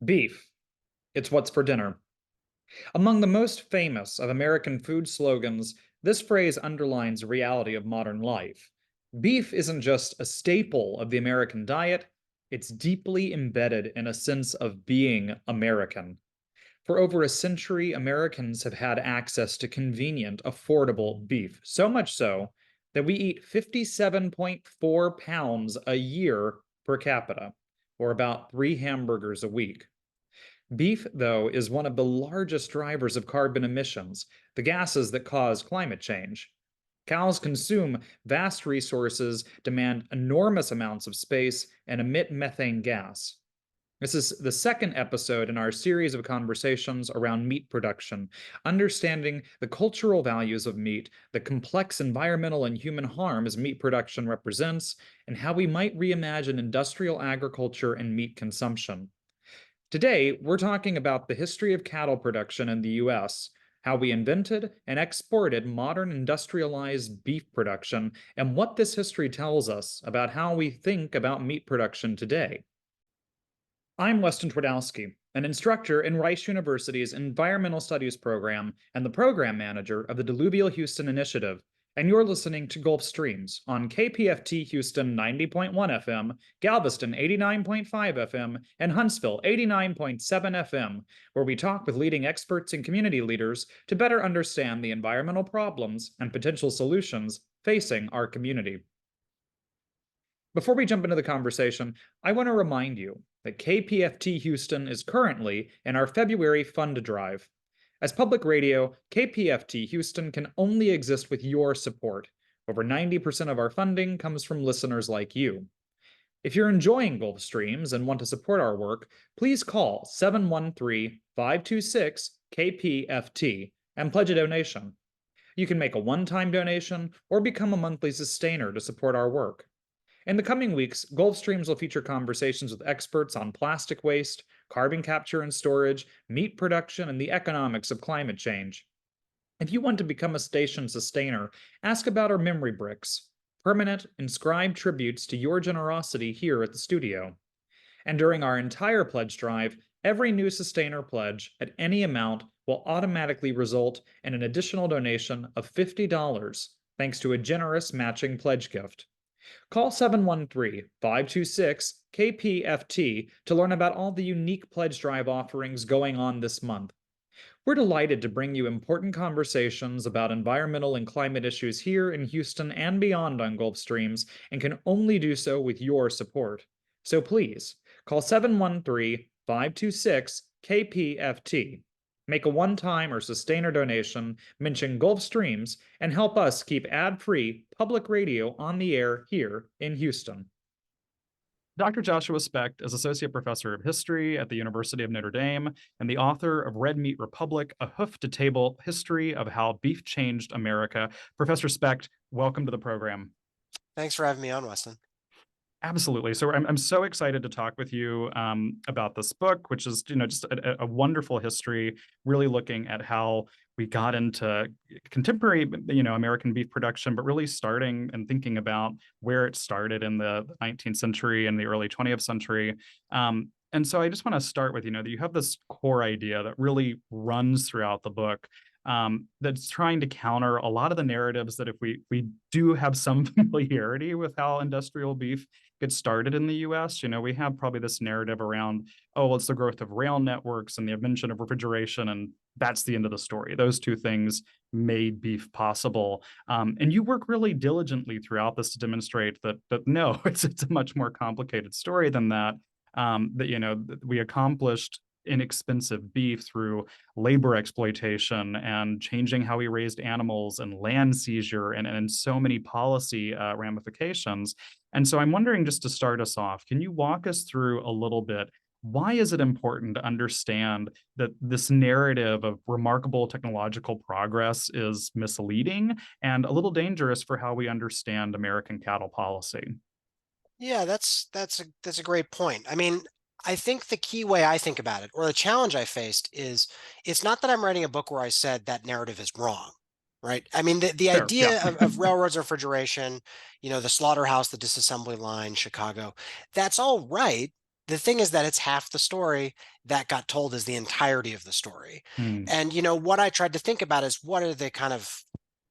Beef. It's what's for dinner. Among the most famous of American food slogans, this phrase underlines the reality of modern life. Beef isn't just a staple of the American diet, it's deeply embedded in a sense of being American. For over a century, Americans have had access to convenient, affordable beef, so much so that we eat 57.4 pounds a year per capita, or about 3 hamburgers a week. Beef, though, is one of the largest drivers of carbon emissions, the gases that cause climate change. Cows consume vast resources, demand enormous amounts of space, and emit methane gas. This is the second episode in our series of conversations around meat production, understanding the cultural values of meat, the complex environmental and human harms meat production represents, and how we might reimagine industrial agriculture and meat consumption. Today, we're talking about the history of cattle production in the US, how we invented and exported modern industrialized beef production, and what this history tells us about how we think about meat production today. I'm Weston Twardowski, an instructor in Rice University's Environmental Studies program and the program manager of the Diluvial Houston Initiative, and you're listening to Gulf Streams on KPFT Houston 90.1 FM, Galveston 89.5 FM, and Huntsville 89.7 FM, where we talk with leading experts and community leaders to better understand the environmental problems and potential solutions facing our community. Before we jump into the conversation, I want to remind you that KPFT Houston is currently in our February Fund Drive. As public radio, KPFT Houston can only exist with your support. Over 90% of our funding comes from listeners like you. If you're enjoying Gulf Streams and want to support our work, please call 713-526-KPFT and pledge a donation. You can make a one-time donation or become a monthly sustainer to support our work. In the coming weeks, Gulf Streams will feature conversations with experts on plastic waste, carbon capture and storage, meat production, and the economics of climate change. If you want to become a station sustainer, ask about our memory bricks, permanent, inscribed tributes to your generosity here at the studio. And during our entire pledge drive, every new sustainer pledge at any amount will automatically result in an additional donation of $50, thanks to a generous matching pledge gift. Call 713-526-KPFT to learn about all the unique pledge drive offerings going on this month. We're delighted to bring you important conversations about environmental and climate issues here in Houston and beyond on Gulf Streams, and can only do so with your support. So please, call 713-526-KPFT. Make a one-time or sustainer donation, mention Gulf Streams, and help us keep ad-free public radio on the air here in Houston. Dr. Joshua Specht is Associate Professor of History at the University of Notre Dame and the author of Red Meat Republic, A Hoof-to-Table-History of How Beef Changed America. Professor Specht, welcome to the program. Thanks for having me on, Weston. Absolutely. So I'm so excited to talk with you about this book, which is just a wonderful history, really looking at how we got into contemporary American beef production, but really starting and thinking about where it started in the 19th century and the early 20th century. And so I just want to start with that you have this core idea that really runs throughout the book. That's trying to counter a lot of the narratives that if we do have some familiarity with how industrial beef gets started in the US, we have probably this narrative around, oh, it's the growth of rail networks and the invention of refrigeration, and that's the end of the story. Those two things made beef possible. And you work really diligently throughout this to demonstrate that no, it's a much more complicated story than that. That we accomplished inexpensive beef through labor exploitation and changing how we raised animals and land seizure and so many policy ramifications. And so I'm wondering, just to start us off, can you walk us through a little bit, why is it important to understand that this narrative of remarkable technological progress is misleading and a little dangerous for how we understand American cattle policy? Yeah, that's a great point. I mean, I think the key way I think about it, or the challenge I faced, is it's not that I'm writing a book where I said that narrative is wrong, right? I mean, the Fair, idea yeah. of railroads, refrigeration, the slaughterhouse, the disassembly line, Chicago, that's all right. The thing is that it's half the story that got told as the entirety of the story. Mm, And, what I tried to think about is what are the kind of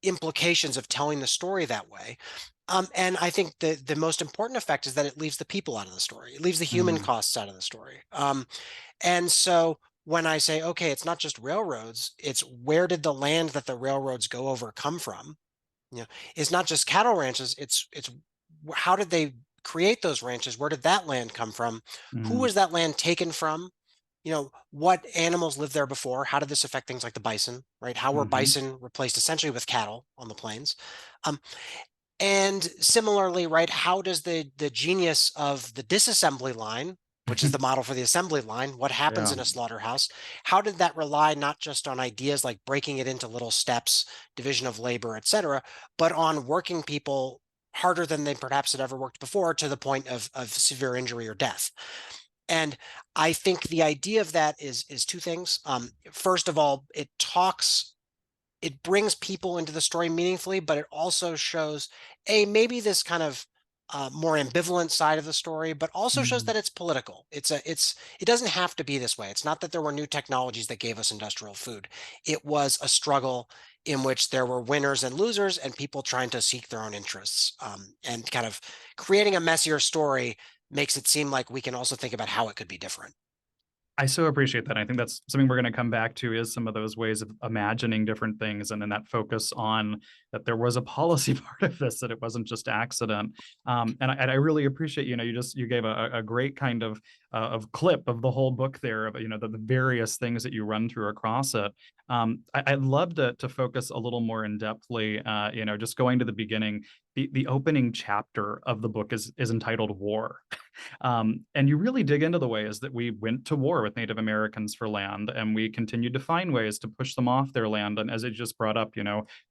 implications of telling the story that way? And I think the most important effect is that it leaves the people out of the story. It leaves the human mm, costs out of the story. And so when I say, okay, it's not just railroads, it's where did the land that the railroads go over come from? You know, it's not just cattle ranches, it's how did they create those ranches? Where did that land come from? Who mm, was that land taken from? What animals lived there before? How did this affect things like the bison, right? How were mhm, bison replaced essentially with cattle on the plains? Um, and similarly, right, how does the genius of the disassembly line, which is the model for the assembly line, what happens yeah. in a slaughterhouse, how did that rely not just on ideas like breaking it into little steps, division of labor, et cetera, but on working people harder than they perhaps had ever worked before to the point of severe injury or death? And I think the idea of that is two things. First of all, it brings people into the story meaningfully, but it also shows maybe this kind of more ambivalent side of the story, but also shows Mm. that it's political. It doesn't have to be this way. It's not that there were new technologies that gave us industrial food. It was a struggle in which there were winners and losers and people trying to seek their own interests, and kind of creating a messier story makes it seem like we can also think about how it could be different. I so appreciate that. I think that's something we're going to come back to is some of those ways of imagining different things and then that focus on that there was a policy part of this, that it wasn't just accident. And I really appreciate, you gave a great kind of clip of the whole book there of, the various things that you run through across it. I'd love to focus a little more in depthly, just going to the beginning. The opening chapter of the book is entitled War. And you really dig into the ways that we went to war with Native Americans for land, and we continued to find ways to push them off their land. And as it just brought up,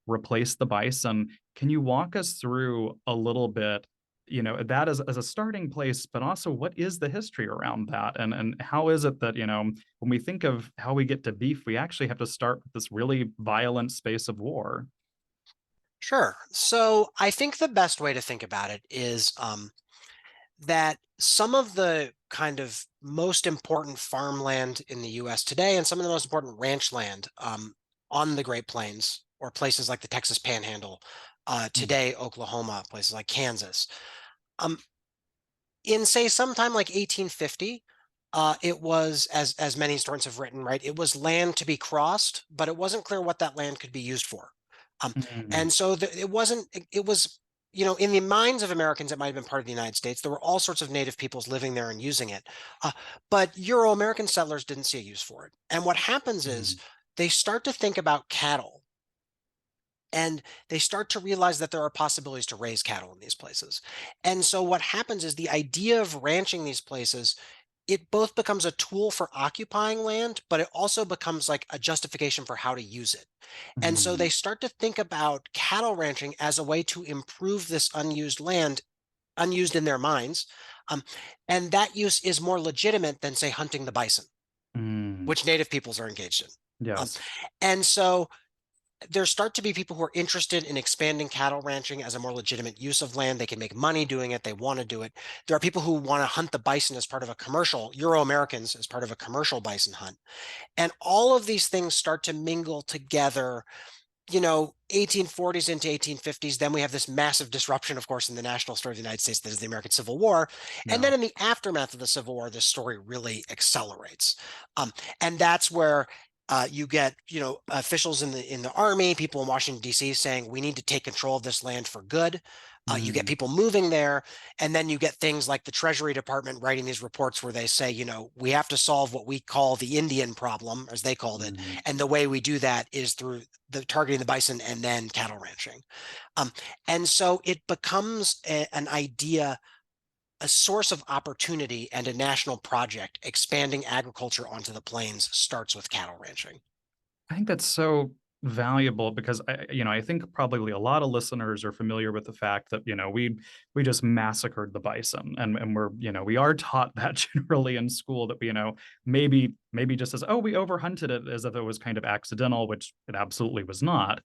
replace the bison. Can you walk us through a little bit, that as a starting place, but also what is the history around that? And how is it that, when we think of how we get to beef, we actually have to start with this really violent space of war? Sure. So I think the best way to think about it is that some of the kind of most important farmland in the US today and some of the most important ranch land on the Great Plains or places like the Texas Panhandle, Mm, today, Oklahoma, places like Kansas, um, in say sometime like 1850, it was as many historians have written, right? It was land to be crossed, but it wasn't clear what that land could be used for. Um, mm, and so it wasn't. It was in the minds of Americans, it might have been part of the United States. There were all sorts of native peoples living there and using it, but Euro-American settlers didn't see a use for it. And what happens is mm, they start to think about cattle and they start to realize that there are possibilities to raise cattle in these places. And so what happens is the idea of ranching these places, it both becomes a tool for occupying land, but it also becomes like a justification for how to use it. And so mm, they start to think about cattle ranching as a way to improve this unused land, unused in their minds. Um, and that use is more legitimate than, say, hunting the bison, mm. which native peoples are engaged in. Um, Yes. and so there start to be people who are interested in expanding cattle ranching as a more legitimate use of land. They can make money doing it. They want to do it. There are people who want to hunt the bison as part of a commercial, Euro Americans as part of a commercial bison hunt. And all of these things start to mingle together, 1840s into 1850s. Then we have this massive disruption, of course, in the national story of the United States, that is the American Civil War. And Yeah. then in the aftermath of the Civil War, this story really accelerates. And that's where you get, officials in the army, people in Washington, D.C. saying, we need to take control of this land for good. You get Mm, people moving there. And then you get things like the Treasury Department writing these reports where they say, we have to solve what we call the Indian problem, as they called it. mm. And the way we do that is through the targeting the bison and then cattle ranching. Um, and so it becomes an idea, a source of opportunity and a national project. Expanding agriculture onto the plains starts with cattle ranching. I think that's so valuable because I think probably a lot of listeners are familiar with the fact that, we just massacred the bison and we are taught that generally in school that we, maybe just as, oh, we overhunted it as if it was kind of accidental, which it absolutely was not.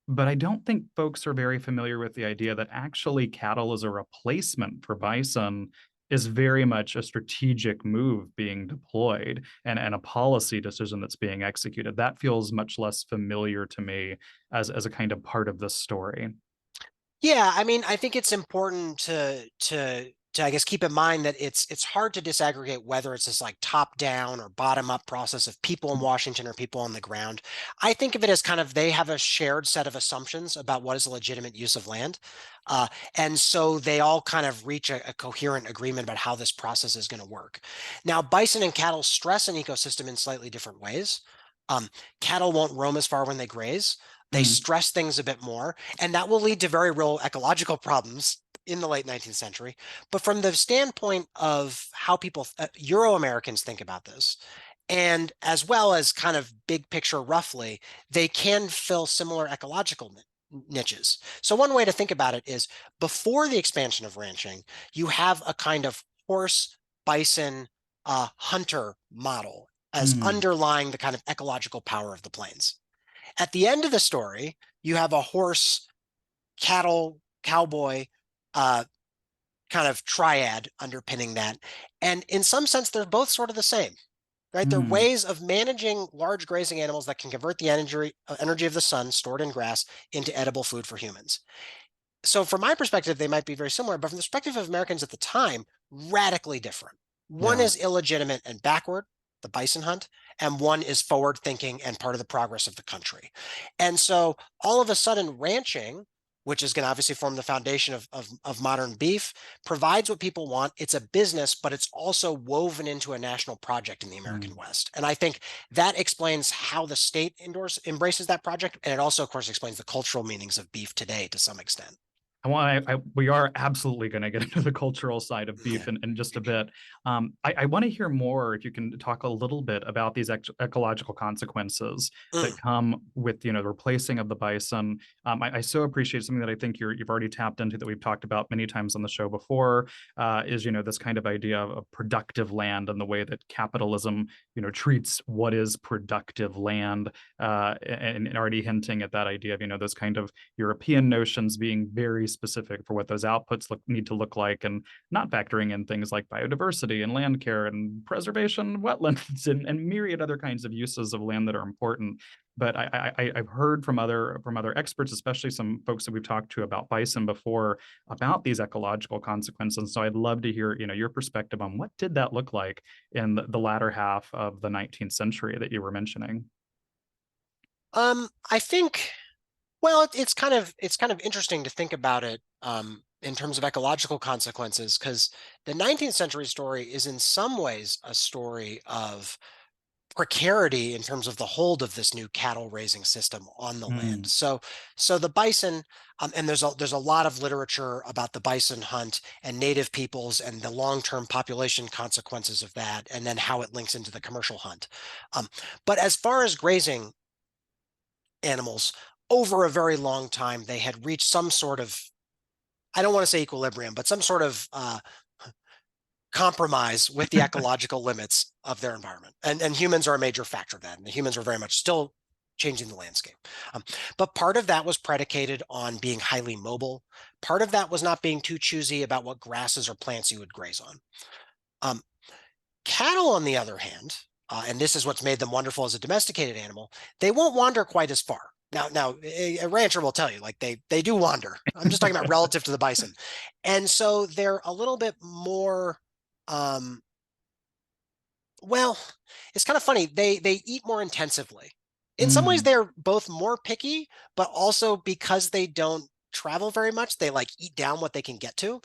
But I don't think folks are very familiar with the idea that actually cattle is a replacement for bison is very much a strategic move being deployed and a policy decision that's being executed. That feels much less familiar to me as a kind of part of this story. Yeah, I mean, I think it's important to I guess keep in mind that it's hard to disaggregate whether it's this like top down or bottom up process of people in Washington or people on the ground. I think of it as kind of they have a shared set of assumptions about what is a legitimate use of land. And so they all kind of reach a coherent agreement about how this process is going to work. Now, bison and cattle stress an ecosystem in slightly different ways. Cattle won't roam as far when they graze. They Mm, stress things a bit more, and that will lead to very real ecological problems in the late 19th century. But from the standpoint of how people, Euro Americans think about this, and as well as kind of big picture roughly, they can fill similar ecological niches. So one way to think about it is before the expansion of ranching, you have a kind of horse, bison, hunter model as mm, underlying the kind of ecological power of the plains. At the end of the story, you have a horse, cattle, cowboy, uh, kind of triad underpinning that. And in some sense, they're both sort of the same, right? They're mm, ways of managing large grazing animals that can convert the energy of the sun stored in grass into edible food for humans. So from my perspective, they might be very similar, but from the perspective of Americans at the time, radically different. One yeah. is illegitimate and backward, the bison hunt, and one is forward thinking and part of the progress of the country. And so all of a sudden, ranching, which is going to obviously form the foundation of modern beef, provides what people want. It's a business, but it's also woven into a national project in the American Mm. West. And I think that explains how the state embraces that project. And it also, of course, explains the cultural meanings of beef today to some extent. We are absolutely going to get into the cultural side of beef Yeah. in just a bit. I want to hear more if you can talk a little bit about these ecological consequences that Mm. come with, the replacing of the bison. I so appreciate something that I think you've already tapped into that we've talked about many times on the show before, is, this kind of idea of productive land and the way that capitalism, treats what is productive land, and already hinting at that idea of, those kind of European notions being very specific for what those outputs need to look like, and not factoring in things like biodiversity and land care and preservation, wetlands, and myriad other kinds of uses of land that are important. But I've heard from other experts, especially some folks that we've talked to about bison before, about these ecological consequences. So I'd love to hear, your perspective on what did that look like in the latter half of the 19th century that you were mentioning. I think, well, it's kind of interesting to think about it in terms of ecological consequences, because the 19th century story is in some ways a story of precarity in terms of the hold of this new cattle raising system on the land. Mm, So the bison, and there's a lot of literature about the bison hunt and native peoples and the long-term population consequences of that, and then how it links into the commercial hunt. But as far as grazing animals, over a very long time, they had reached some sort of, I don't want to say equilibrium, but some sort of compromise with the ecological limits of their environment. And humans are a major factor of that. And the humans are very much still changing the landscape. But part of that was predicated on being highly mobile. Part of that was not being too choosy about what grasses or plants you would graze on. Um, Cattle, on the other hand, and this is what's made them wonderful as a domesticated animal, they won't wander quite as far. Now, a rancher will tell you, like they do wander. I'm just talking about relative to the bison, and so they're a little bit more. Um, well, it's kind of funny. They eat more intensively. In some ways, mm, they're both more picky, but also because they don't travel very much, they like eat down what they can get to,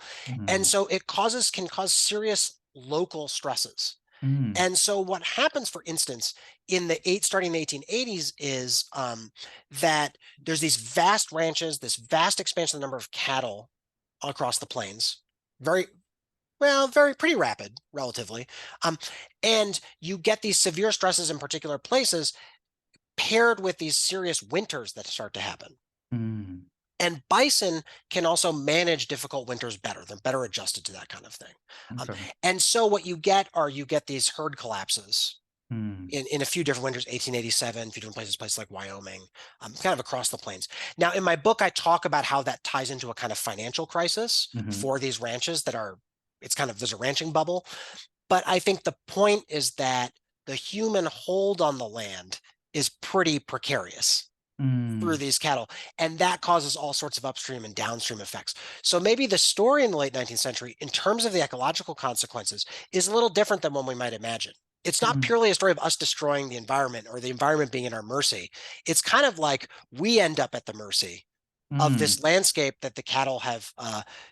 and mm, so it can cause serious local stresses. mm, And so what happens, for instance, starting in the 1880s is that there's these vast ranches, this vast expansion of the number of cattle across the plains, very, well, very pretty rapid relatively. Um, and you get these severe stresses in particular places paired with these serious winters that start to happen. mm. And bison can also manage difficult winters better. They're better adjusted to that kind of thing. Um, Okay. and so what you get these herd collapses Mm, in a few different winters, 1887, a few different places like Wyoming, kind of across the plains. Now, in my book, I talk about how that ties into a kind of financial crisis mhm, for these ranches that are it's kind of, there's a ranching bubble. But I think the point is that the human hold on the land is pretty precarious through Mm, these cattle, and that causes all sorts of upstream and downstream effects. So maybe the story in the late 19th century, in terms of the ecological consequences, is a little different than one we might imagine. It's not mm, purely a story of us destroying the environment or the environment being at our mercy. It's kind of like we end up at the mercy of mm. this landscape that the cattle have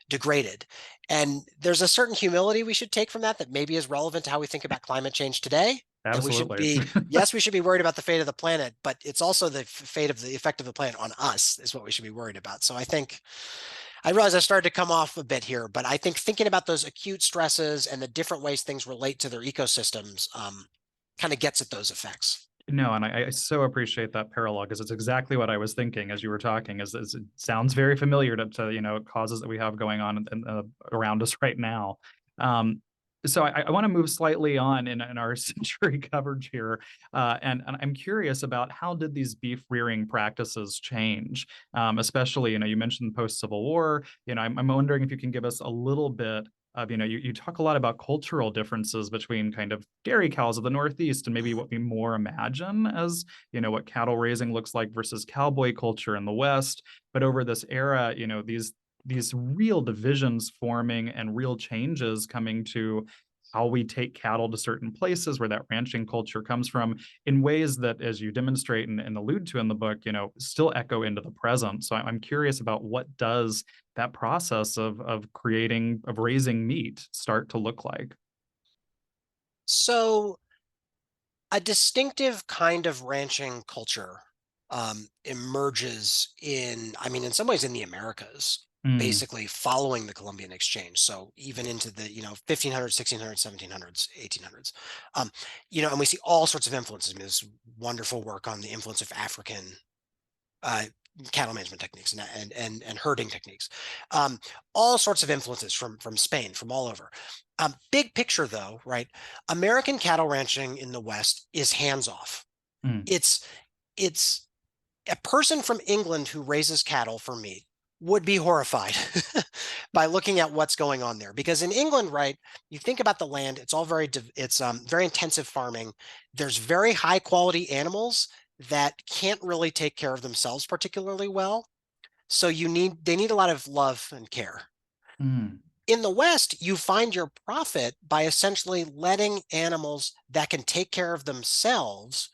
degraded. And there's a certain humility we should take from that that maybe is relevant to how we think about climate change today. That we should Absolutely. be, yes, we should be worried about the fate of the planet, but it's also the fate of the effect of the planet on us is what we should be worried about. So I think I realize I started to come off a bit here, but I think thinking about those acute stresses and the different ways things relate to their ecosystems kind of gets at those effects. No, and I so appreciate that parallel because it's exactly what I was thinking as you were talking. Is it sounds very familiar to causes that we have going on around us right now. Um, so I want to move slightly on in our century coverage here, and I'm curious about how did these beef rearing practices change, especially you mentioned post Civil War. I'm wondering if you can give us a little bit of you talk a lot about cultural differences between kind of dairy cows of the Northeast and maybe what we more imagine as what cattle raising looks like versus cowboy culture in the West. But over this era, these real divisions forming and real changes coming to how we take cattle to certain places where that ranching culture comes from in ways that, as you demonstrate and allude to in the book, still echo into the present. So I'm curious about what does that process of raising meat start to look like? So a distinctive kind of ranching culture emerges I mean, in some ways in the Americas, Mm, basically following the Columbian Exchange. So even into the, 1500s, 1600s, 1700s, 1800s. And we see all sorts of influences. I mean, there's wonderful work on the influence of African uh, cattle management techniques and herding techniques. Um, all sorts of influences from Spain, from all over. Big picture, though, right? American cattle ranching in the West is hands off. mm, It's it's a person from England who raises cattle for meat would be horrified by looking at what's going on there, because in England, right, you think about the land, it's all it's very intensive farming. There's very high quality animals that can't really take care of themselves particularly well, so they need a lot of love and care. mm, In the West, you find your profit by essentially letting animals that can take care of themselves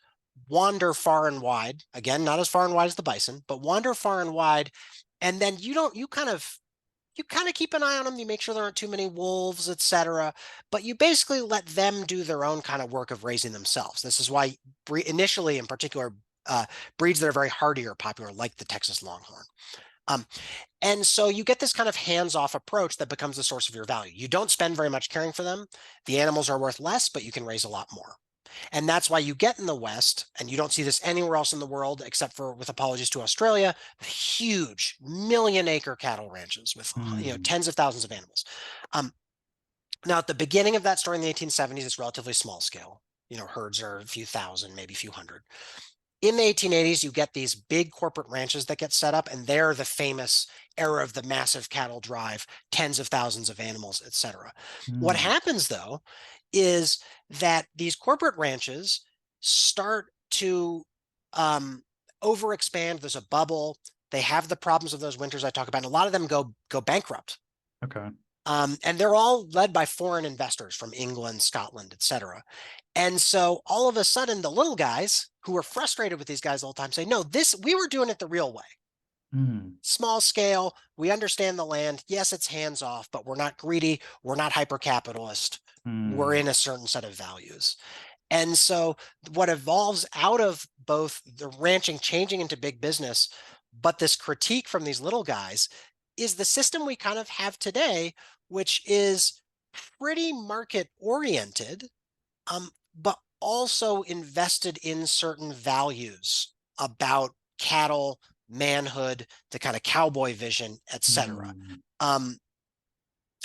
wander far and wide. Again, not as far and wide as the bison, but wander far and wide. And then you kind of keep an eye on them. You make sure there aren't too many wolves, etc. But you basically let them do their own kind of work of raising themselves. This is why initially, in particular, breeds that are very hardy are popular, like the Texas Longhorn. Um, and so you get this kind of hands-off approach that becomes the source of your value. You don't spend very much caring for them. The animals are worth less, but you can raise a lot more. And that's why you get in the West, and you don't see this anywhere else in the world, except for, with apologies to Australia, huge million-acre cattle ranches with mm. tens of thousands of animals. Um, Now, at the beginning of that story in the 1870s, it's relatively small scale. Herds are a few thousand, maybe a few hundred. In the 1880s, you get these big corporate ranches that get set up, and they're the famous era of the massive cattle drive, tens of thousands of animals, etc. What Mm, happens, though, is that these corporate ranches start to overexpand. There's a bubble. They have the problems of those winters I talk about, and a lot of them go bankrupt. okay. And they're all led by foreign investors from England, Scotland, etc. And so all of a sudden, the little guys who are frustrated with these guys all the time say, no, we were doing it the real way. Mm, Small scale. We understand the land. Yes, it's hands off, but we're not greedy. We're not hyper capitalist. We're mm, in a certain set of values. And so what evolves out of both the ranching changing into big business, but this critique from these little guys is the system we kind of have today, which is pretty market oriented, but also invested in certain values about cattle, manhood, the kind of cowboy vision, etc. mm. Um,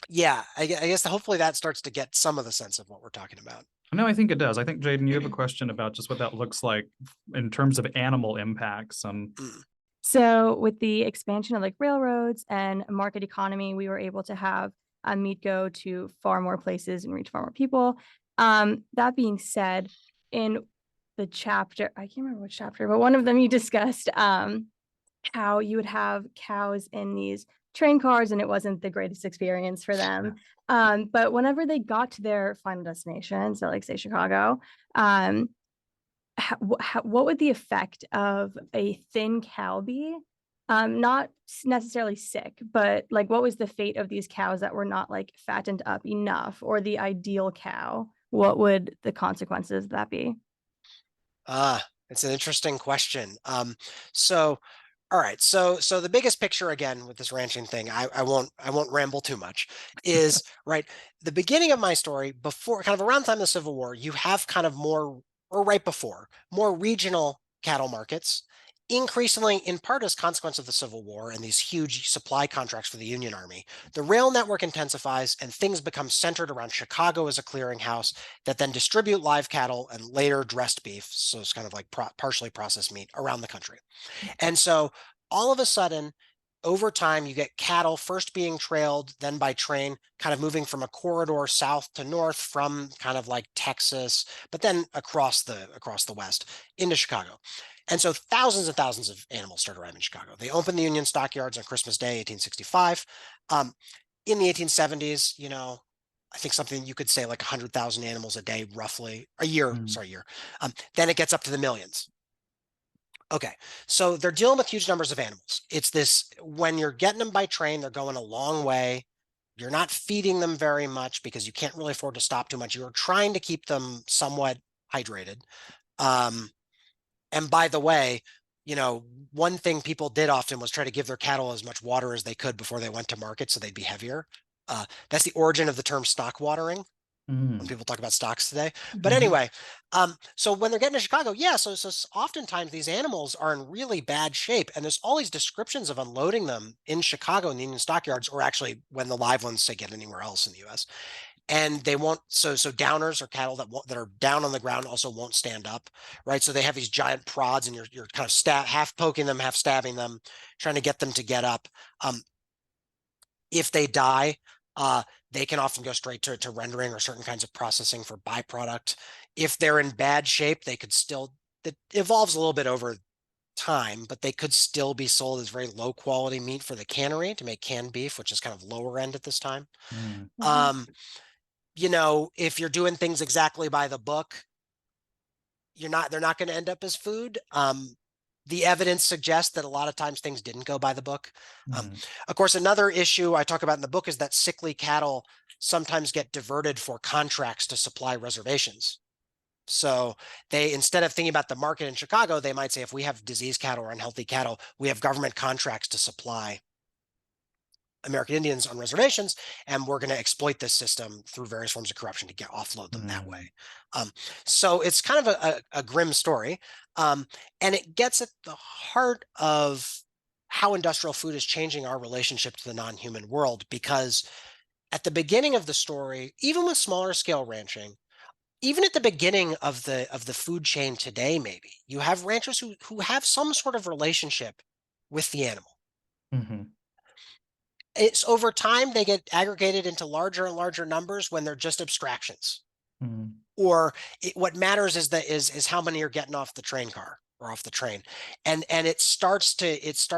yeah, I guess hopefully that starts to get some of the sense of what we're talking about. No, I think it does. I think, Jadyn, you have a question about just what that looks like in terms of animal impacts. Mm, So with the expansion of like railroads and market economy, we were able to have meat go to far more places and reach far more people. That being said, in the chapter, I can't remember which chapter, but one of them you discussed how you would have cows in these train cars and it wasn't the greatest experience for them. But whenever they got to their final destination, so like say Chicago, what would the effect of a thin cow be? Not necessarily sick, but like what was the fate of these cows that were not like fattened up enough, or the ideal cow? What would the consequences of that be? It's an interesting question. So all right, so the biggest picture again with this ranching thing, I won't ramble too much, is right, the beginning of my story, before kind of around the time of the Civil War, you have kind of more, or right before, more regional cattle markets, increasingly in part as consequence of the Civil War and these huge supply contracts for the Union Army. The rail network intensifies and things become centered around Chicago as a clearinghouse that then distribute live cattle and later dressed beef, so it's kind of like partially processed meat, around the country. And so all of a sudden, over time, you get cattle first being trailed, then by train, kind of moving from a corridor south to north from kind of like Texas, but then across the West into Chicago. And so thousands and thousands of animals start arriving in Chicago. They open the Union stockyards on Christmas Day, 1865. In the 1870s, I think something you could say like 100,000 animals a day, roughly a year. Sorry, year. Then it gets up to the millions. Okay, so they're dealing with huge numbers of animals. It's this, when you're getting them by train, they're going a long way. You're not feeding them very much because you can't really afford to stop too much. You're trying to keep them somewhat hydrated. And by the way, one thing people did often was try to give their cattle as much water as they could before they went to market so they'd be heavier. That's the origin of the term stock watering when people talk about stocks today. But anyway, so when they're getting to Chicago, so oftentimes these animals are in really bad shape, and there's all these descriptions of unloading them in Chicago in the Union stockyards, or actually when the live ones say get anywhere else in the U.S. And they won't. So downers, or cattle that are down on the ground, also won't stand up, right? So they have these giant prods, and you're kind of half poking them, half stabbing them, trying to get them to get up. If they die, they can often go straight to rendering or certain kinds of processing for byproduct. If they're in bad shape, they could still, it evolves a little bit over time, but they could still be sold as very low quality meat for the cannery to make canned beef, which is kind of lower end at this time. If you're doing things exactly by the book, they're not going to end up as food. The evidence suggests that a lot of times things didn't go by the book. Of course, another issue I talk about in the book is that sickly cattle sometimes get diverted for contracts to supply reservations. So they, instead of thinking about the market in Chicago, they might say, if we have diseased cattle or unhealthy cattle, we have government contracts to supply American Indians on reservations, and we're going to exploit this system through various forms of corruption to offload them that way. So it's kind of a grim story, and it gets at the heart of how industrial food is changing our relationship to the non-human world. Because at the beginning of the story, even with smaller scale ranching, even at the beginning of the food chain today, maybe you have ranchers who have some sort of relationship with the animal. It's over time, they get aggregated into larger and larger numbers when they're just abstractions. Or what matters is how many are getting off the train car or off the train. And it starts to it's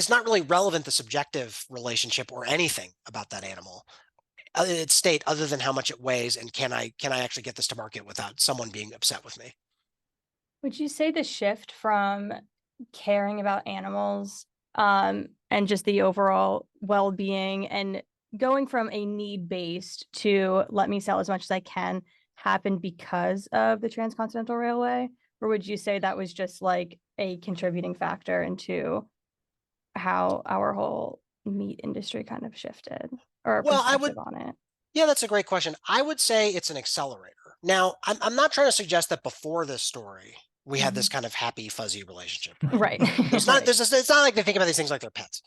not really relevant, the subjective relationship or anything about that animal. Its state, other than how much it weighs, and can I actually get this to market without someone being upset with me? Would you say the shift from caring about animals and just the overall well-being and going from a need-based to let me sell as much as I can happened because of the Transcontinental Railway? Or would you say that was just like a contributing factor into how our whole meat industry kind of shifted, or perspective on it? Yeah, that's a great question. I would say it's an accelerator. Now, I'm not trying to suggest that before this story, we had this kind of happy, fuzzy relationship. Right. It's not like they think about these things like they're pets.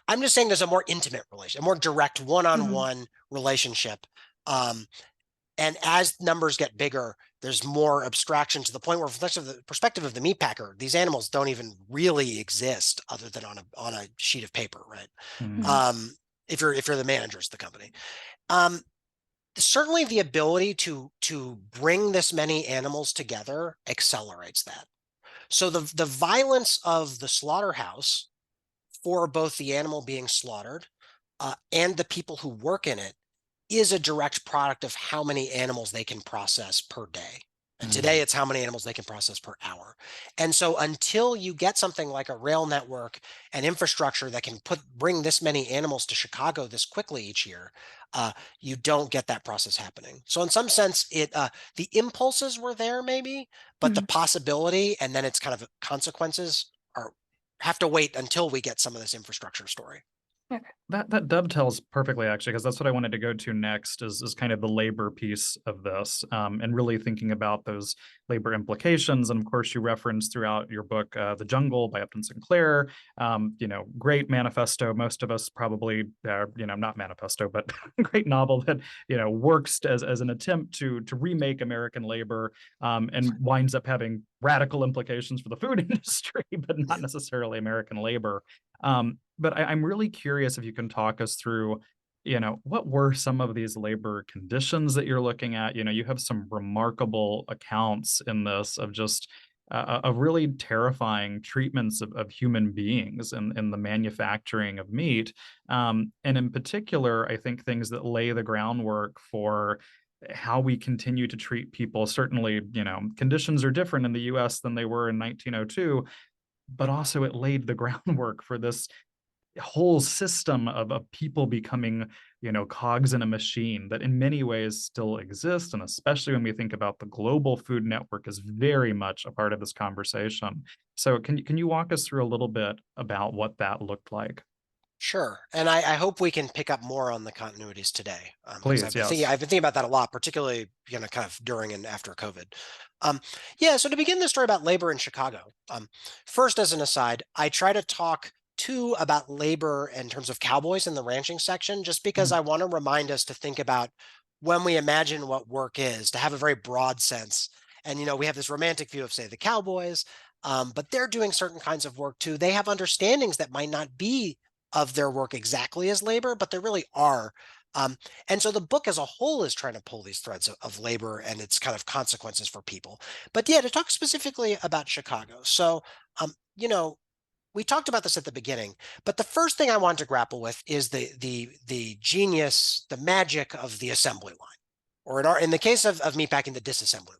I'm just saying there's a more intimate relation, a more direct one-on-one relationship. And as numbers get bigger, there's more abstraction, to the point where, from the perspective of the meat packer, these animals don't even really exist other than on a sheet of paper, right? if you're the managers of the company. Certainly the ability to bring this many animals together accelerates that. So the violence of the slaughterhouse for both the animal being slaughtered and the people who work in it is a direct product of how many animals they can process per day. And today it's how many animals they can process per hour. And so until you get something like a rail network and infrastructure that can bring this many animals to Chicago this quickly each year, you don't get that process happening. So in some sense, the impulses were there maybe, but the possibility and then its kind of consequences have to wait until we get some of this infrastructure story. Okay. That dovetails perfectly, actually, because that's what I wanted to go to next is kind of the labor piece of this, and really thinking about those labor implications. And of course, you reference throughout your book, The Jungle by Upton Sinclair, great manifesto. Most of us probably, not manifesto, but great novel that, works as an attempt to remake American labor, and winds up having radical implications for the food industry, but not necessarily American labor. But I'm really curious if you can talk us through, what were some of these labor conditions that you're looking at? You have some remarkable accounts in this of just of really terrifying treatments of human beings in the manufacturing of meat. And in particular, I think things that lay the groundwork for how we continue to treat people. Certainly, conditions are different in the US than they were in 1902, but also it laid the groundwork for this whole system of people becoming, cogs in a machine that in many ways still exists. And especially when we think about the global food network is very much a part of this conversation. So can you walk us through a little bit about what that looked like? Sure. And I hope we can pick up more on the continuities today. Because Please, yes. I've been thinking about that a lot, particularly, kind of during and after COVID. So to begin the story about labor in Chicago, first, as an aside, I try to talk too about labor in terms of cowboys in the ranching section, just because I want to remind us to think about when we imagine what work is, to have a very broad sense. And, we have this romantic view of, say, the cowboys, but they're doing certain kinds of work too. They have understandings that might not be of their work exactly as labor, but they really are. And so the book as a whole is trying to pull these threads of labor and its kind of consequences for people. But yeah, to talk specifically about Chicago. So, we talked about this at the beginning, but the first thing I want to grapple with is the genius, the magic of the assembly line, or in the case of meatpacking, the disassembly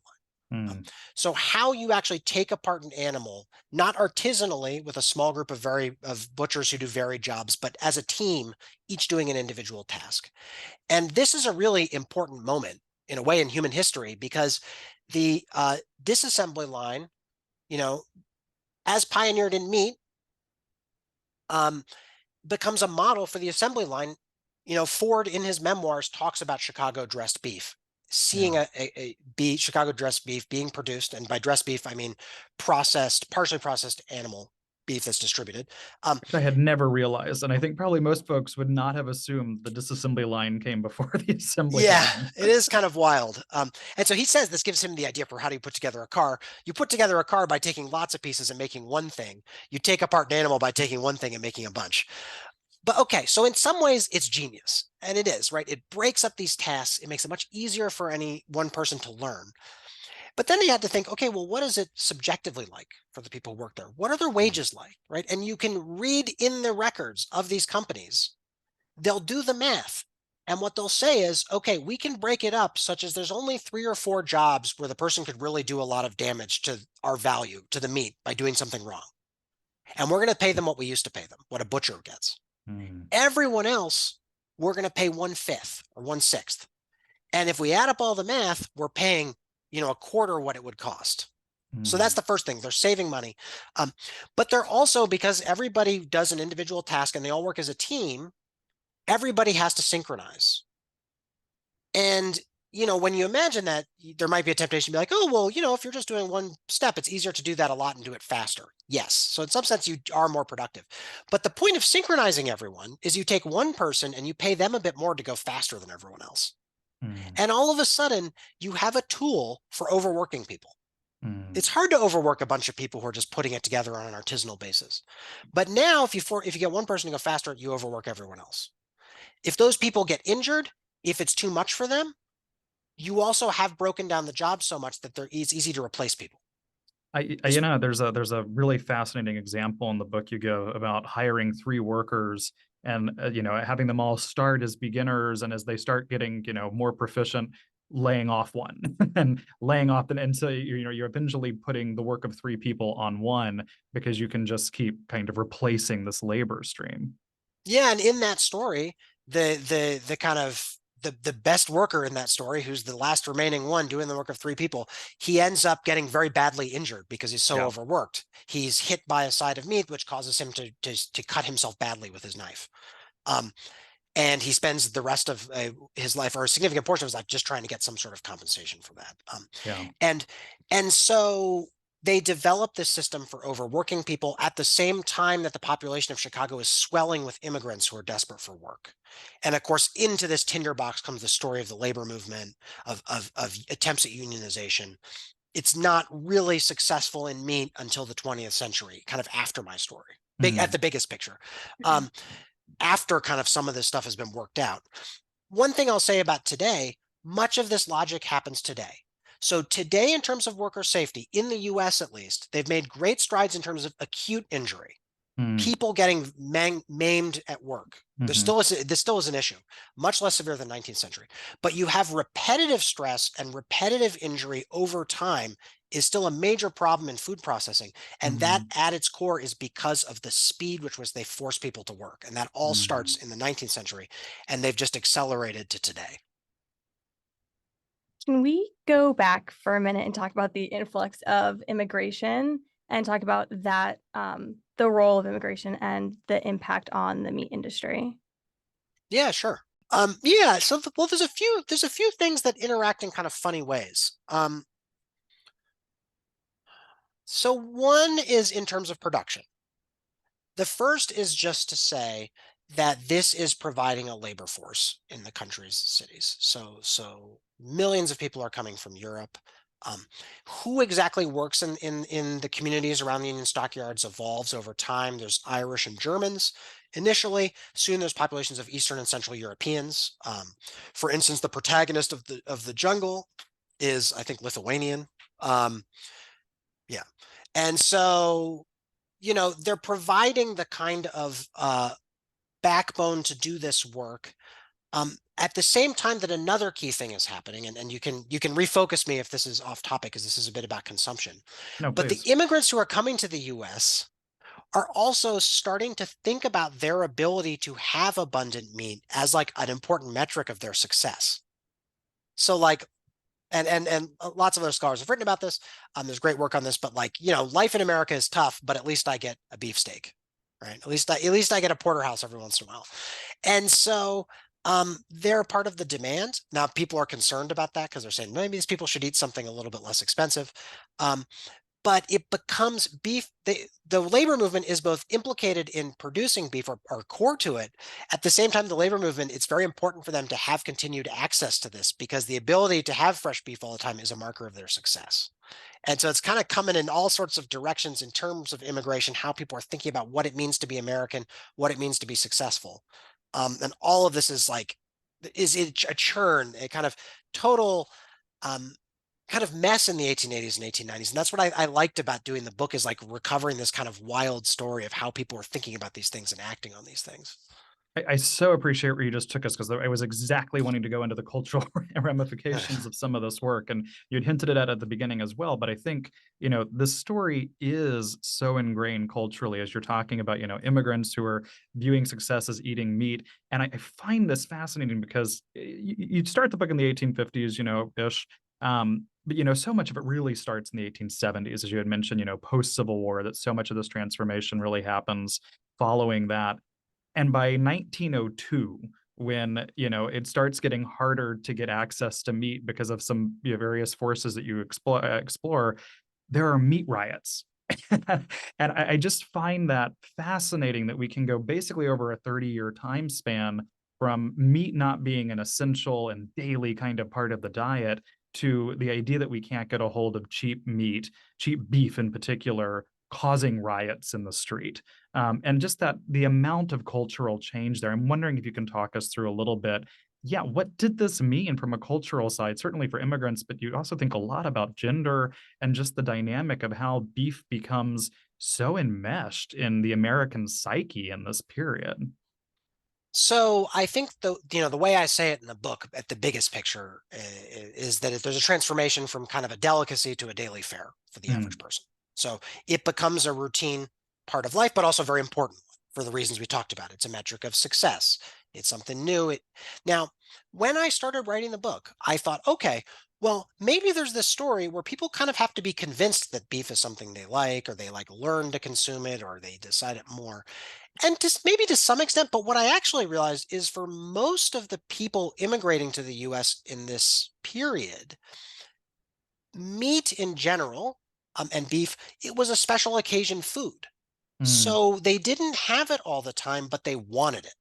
line. So how you actually take apart an animal, not artisanally with a small group of butchers who do varied jobs, but as a team, each doing an individual task. And this is a really important moment in a way in human history, because the disassembly line, as pioneered in meat, becomes a model for the assembly line. Ford in his memoirs talks about Chicago dressed beef, seeing a Chicago dressed beef being produced. And by dressed beef, I mean partially processed animal beef that's distributed. Which I had never realized. And I think probably most folks would not have assumed the disassembly line came before the assembly line. It is kind of wild. And so he says this gives him the idea for how do you put together a car. You put together a car by taking lots of pieces and making one thing. You take apart an animal by taking one thing and making a bunch. But okay, so in some ways it's genius, and it is, right? It breaks up these tasks. It makes it much easier for any one person to learn. But then you had to think, okay, well, what is it subjectively like for the people who work there? What are their wages like, right? And you can read in the records of these companies. They'll do the math. And what they'll say is, okay, we can break it up such as there's only 3 or 4 jobs where the person could really do a lot of damage to our value, to the meat, by doing something wrong. And we're going to pay them what we used to pay them, what a butcher gets. Everyone else, we're going to pay 1/5 or 1/6. And if we add up all the math, we're paying, a quarter what it would cost. So that's the first thing. They're saving money. But they're also, because everybody does an individual task and they all work as a team, everybody has to synchronize. And, when you imagine that, there might be a temptation to be like, oh, well, if you're just doing one step, it's easier to do that a lot and do it faster. Yes. So in some sense, you are more productive. But the point of synchronizing everyone is you take one person and you pay them a bit more to go faster than everyone else. And all of a sudden, you have a tool for overworking people. It's hard to overwork a bunch of people who are just putting it together on an artisanal basis. But now, if you get one person to go faster, you overwork everyone else. If those people get injured, if it's too much for them, you also have broken down the job so much that it's easy to replace people. There's a really fascinating example in the book you give about hiring 3 workers and having them all start as beginners, and as they start getting more proficient, laying off one and laying off, and so you're eventually putting the work of 3 people on one, because you can just keep kind of replacing this labor stream. Yeah, and in that story, the kind of the best worker in that story, who's the last remaining one doing the work of 3 people, he ends up getting very badly injured because he's so overworked. He's hit by a side of meat, which causes him to cut himself badly with his knife. And he spends the rest of his life, or a significant portion of his life, just trying to get some sort of compensation for that. And so they developed this system for overworking people at the same time that the population of Chicago is swelling with immigrants who are desperate for work. And of course, into this tinderbox comes the story of the labor movement, of attempts at unionization. It's not really successful in meat until the 20th century, kind of after my story, at the biggest picture. After kind of some of this stuff has been worked out. One thing I'll say about today, much of this logic happens today. So today, in terms of worker safety, in the US at least, they've made great strides in terms of acute injury. People getting maimed at work. This still is an issue, much less severe than 19th century. But you have repetitive stress and repetitive injury over time is still a major problem in food processing. And that at its core is because of the speed with which they force people to work. And that all starts in the 19th century, and they've just accelerated to today. Can we go back for a minute and talk about the influx of immigration and talk about that, the role of immigration and the impact on the meat industry? Yeah, sure. So there's a few things that interact in kind of funny ways. So one is in terms of production. The first is just to say that this is providing a labor force in the country's cities. So millions of people are coming from Europe. Who exactly works in the communities around the Union Stockyards evolves over time. There's Irish and Germans initially. Soon there's populations of Eastern and Central Europeans. For instance, the protagonist of the jungle is, I think, Lithuanian. And so, they're providing the kind of backbone to do this work. At the same time that another key thing is happening, and you can refocus me if this is off topic, because this is a bit about consumption. No, but please. The immigrants who are coming to the US are also starting to think about their ability to have abundant meat as like an important metric of their success. So like, and lots of other scholars have written about this. There's great work on this, but life in America is tough, but at least I get a beefsteak, right? At least I get a porterhouse every once in a while. And so they're part of the demand. Now, people are concerned about that because they're saying maybe these people should eat something a little bit less expensive. But it becomes beef. The labor movement is both implicated in producing beef, or core to it. At the same time, the labor movement, it's very important for them to have continued access to this, because the ability to have fresh beef all the time is a marker of their success. And so it's kind of coming in all sorts of directions in terms of immigration, how people are thinking about what it means to be American, what it means to be successful. And all of this is a churn, a kind of total kind of mess in the 1880s and 1890s. And that's what I liked about doing the book, is like recovering this kind of wild story of how people were thinking about these things and acting on these things. I so appreciate where you just took us, because I was exactly wanting to go into the cultural ramifications of some of this work. And you'd hinted at the beginning as well. But I think, this story is so ingrained culturally, as you're talking about, immigrants who are viewing success as eating meat. And I find this fascinating because you start the book in the 1850s, ish. But so much of it really starts in the 1870s, as you had mentioned, post-Civil War, that so much of this transformation really happens following that. And by 1902, when it starts getting harder to get access to meat because of some various forces that you explore, there are meat riots. And I just find that fascinating, that we can go basically over a 30-year time span from meat not being an essential and daily kind of part of the diet, to the idea that we can't get a hold of cheap meat, cheap beef in particular, causing riots in the street. And just that the amount of cultural change there. I'm wondering if you can talk us through a little bit. Yeah, what did this mean from a cultural side, certainly for immigrants, but you also think a lot about gender and just the dynamic of how beef becomes so enmeshed in the American psyche in this period. So I think the way I say it in the book at the biggest picture is that if there's a transformation from kind of a delicacy to a daily fare for the average Mm, person. So it becomes a routine part of life, but also very important for the reasons we talked about. It's a metric of success. It's something new. Now, when I started writing the book, I thought, okay, well, maybe there's this story where people kind of have to be convinced that beef is something they like, or they like learn to consume it, or they decide it more. And just maybe to some extent, but what I actually realized is for most of the people immigrating to the US in this period, meat in general, and beef, it was a special occasion food. mm, So they didn't have it all the time, but they wanted it.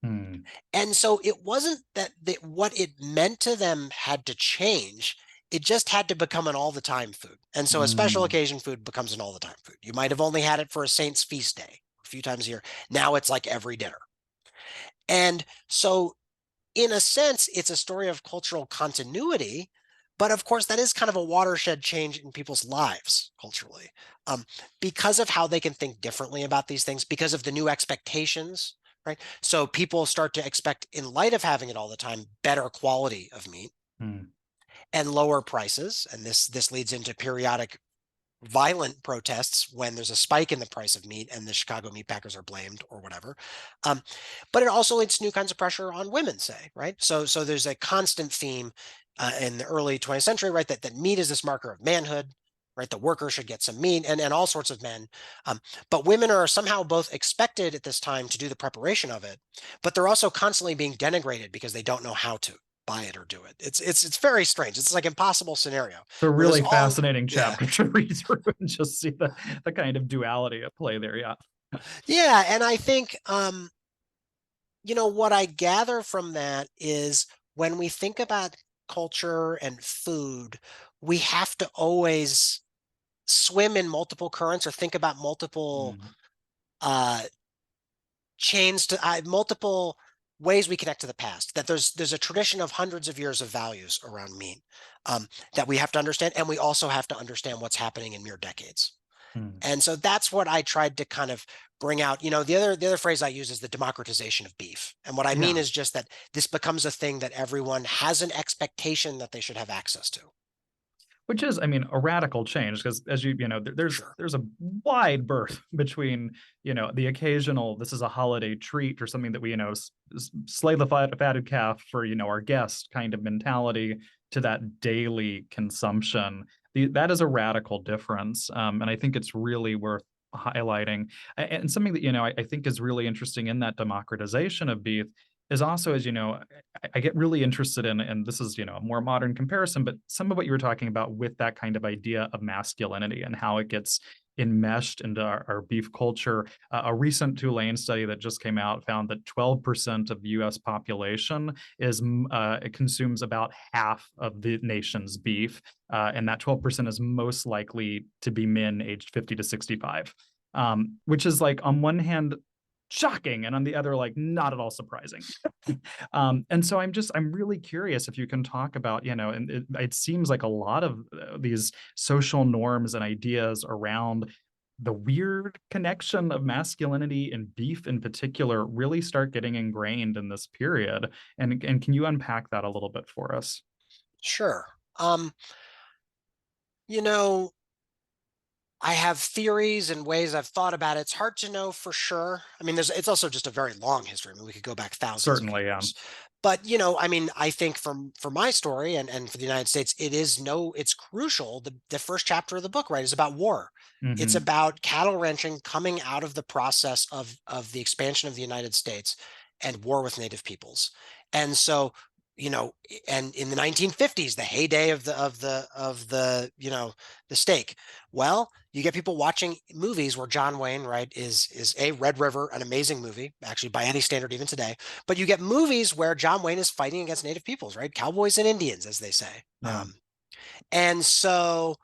mm, And so it wasn't that what it meant to them had to change. It just had to become an all the time food. And so a special mm, occasion food becomes an all the time food. You might have only had it for a saint's feast day a few times a year. Now it's like every dinner. And so, in a sense, it's a story of cultural continuity. But of course, that is kind of a watershed change in people's lives culturally, um, because of how they can think differently about these things, because of the new expectations, right? So people start to expect, in light of having it all the time, better quality of meat mm, and lower prices. And this leads into periodic violent protests when there's a spike in the price of meat and the Chicago meat packers are blamed or whatever. Um, but it also leads to new kinds of pressure on women, say, right? So there's a constant theme in the early 20th century, right? That meat is this marker of manhood, right? The worker should get some meat and all sorts of men. But women are somehow both expected at this time to do the preparation of it, but they're also constantly being denigrated because they don't know how to buy it or do it. It's very strange. It's like impossible scenario a where there's really all, fascinating yeah. chapter to read through and just see the kind of duality at play there. Yeah. Yeah, and I think what I gather from that is when we think about culture and food, we have to always swim in multiple currents or think about multiple Mm, uh chains to multiple ways we connect to the past. That there's a tradition of hundreds of years of values around meat that we have to understand, and we also have to understand what's happening in mere decades. mm. And so that's what I tried to kind of bring out. The other phrase I use is the democratization of beef. And what I mean Yeah. is just that this becomes a thing that everyone has an expectation that they should have access to. Which is, I mean, a radical change because as there's Sure. there's a wide berth between, the occasional, this is a holiday treat or something that we, slay the fatted calf for, our guest kind of mentality to that daily consumption. That is a radical difference. And I think it's really worth highlighting. And something that, I think is really interesting in that democratization of beef is also, as I get really interested in, and this is, a more modern comparison, but some of what you were talking about with that kind of idea of masculinity and how it gets enmeshed into our beef culture. A recent Tulane study that just came out found that 12% of the US population it consumes about half of the nation's beef. And that 12% is most likely to be men aged 50 to 65. Which is like on one hand shocking and on the other like not at all surprising. And so I'm really curious if you can talk about, and it seems like a lot of these social norms and ideas around the weird connection of masculinity and beef in particular really start getting ingrained in this period. And can you unpack that a little bit for us? Sure. You know, I have theories and ways I've thought about it. It's hard to know for sure. I mean, it's also just a very long history. I mean, we could go back thousands of Certainly, yeah. years. But, I mean, I think for my story and for the United States, it's crucial. The first chapter of the book, right, is about war. It's Hmm. about cattle ranching coming out of the process of the expansion of the United States and war with native peoples. And so, and in the 1950s, the heyday of the steak. Well, you get people watching movies where John Wayne, right, is a Red River, an amazing movie, actually by any standard even today. But you get movies where John Wayne is fighting against native peoples, right? Cowboys and Indians, as they say. Yeah. And so